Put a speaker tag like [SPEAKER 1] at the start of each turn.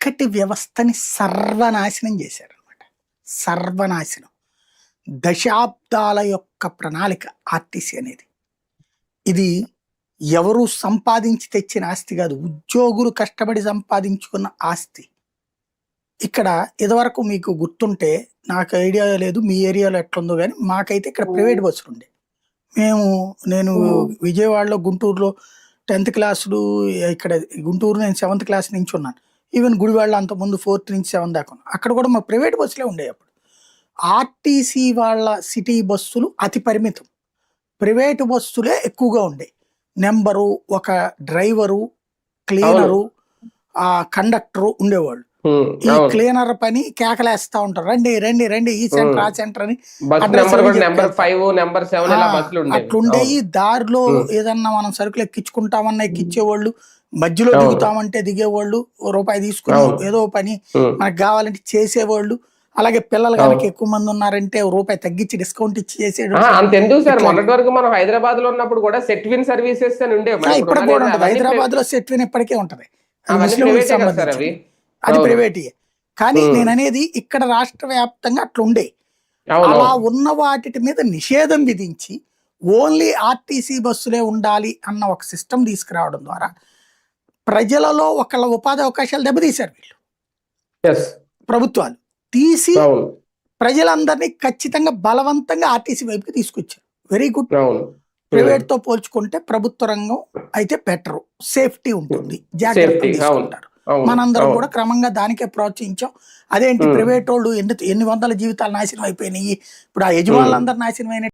[SPEAKER 1] చక్కటి వ్యవస్థని సర్వనాశనం చేశారనమాట. సర్వనాశనం. దశాబ్దాల యొక్క ప్రణాళిక ఆర్టీసీ అనేది. ఇది ఎవరు సంపాదించి తెచ్చిన ఆస్తి కాదు, ఉద్యోగులు కష్టపడి సంపాదించుకున్న ఆస్తి. ఇక్కడ ఇదివరకు మీకు గుర్తుంటే, నాకు ఐడియా లేదు మీ ఏరియాలో ఎట్లుందో కానీ, మాకైతే ఇక్కడ ప్రైవేట్ బస్సులు ఉండే. నేను విజయవాడలో, గుంటూరులో 10th క్లాసులు, ఇక్కడ గుంటూరు నేను 7th క్లాస్ నుంచి ఉన్నాను. ఈవెన్ గుడివాడలో అంతకుముందు 4th నుంచి 7 దాకా ఉన్నాను. అక్కడ కూడా మా ప్రైవేట్ బస్సులే ఉండేవి అప్పుడు. ఆర్టీసీ వాళ్ళ సిటీ బస్సులు అతి పరిమితం, ప్రైవేటు బస్సులే ఎక్కువగా ఉండే. నెంబరు, ఒక డ్రైవరు, క్లీనరు, కండక్టరు ఉండేవాళ్ళు. ఈ క్లీనర్ పని కేకలేస్తా ఉంటారు, రండి రండి రండి, ఈ సెంటర్ ఆ సెంటర్ అని. అట్లుండేవి. దారిలో ఏదన్నా మనం సరుకులు ఎక్కించుకుంటామన్నా ఎక్కించేవాళ్ళు, మధ్యలో దిగుతామంటే దిగేవాళ్ళు, రూపాయి తీసుకుని ఏదో పని మనకు కావాలంటే చేసేవాళ్ళు. అలాగే పిల్లలు కనుక ఎక్కువ మంది ఉన్నారంటే రూపాయి తగ్గించి డిస్కౌంట్ ఇచ్చి చేసేది.
[SPEAKER 2] అంతెందుకు సార్, మొన్నటి వరకు మనం హైదరాబాద్ లో ఉన్నప్పుడు కూడా సెట్విన్ సర్వీసెస్ అని ఉండే.
[SPEAKER 1] ఇప్పుడు కూడా ఉంటది హైదరాబాద్ లో, సెట్విన్ ఇప్పటికే ఉంటది, అది ప్రైవేట్. కానీ నేను అనేది ఇక్కడ రాష్ట్ర వ్యాప్తంగా అట్లుండే. అలా ఉన్న వాటి మీద నిషేధం విధించి ఓన్లీ ఆర్టీసీ బస్సులే ఉండాలి అన్న ఒక సిస్టమ్ తీసుకురావడం ద్వారా ప్రజలలో ఒకళ్ళ ఉపాధి అవకాశాలు దెబ్బతీశారు వీళ్ళు. ప్రభుత్వాలు తీసి ప్రజలందరినీ ఖచ్చితంగా బలవంతంగా ఆర్టీసీ వైపుకి తీసుకొచ్చారు. Very good. ప్రైవేట్ తో పోల్చుకుంటే ప్రభుత్వ రంగం అయితే బెటర్, సేఫ్టీ ఉంటుంది, జాగ్రత్త తీసుకుంటారు. మనందరం కూడా క్రమంగా దానికే ప్రోత్సహించాం. అదేంటి ప్రైవేట్ వాళ్ళు ఎన్ని వందల జీవితాలు నాశనం అయిపోయినాయి, ఇప్పుడు ఆ యజమానులందరూ నాశనం అయిన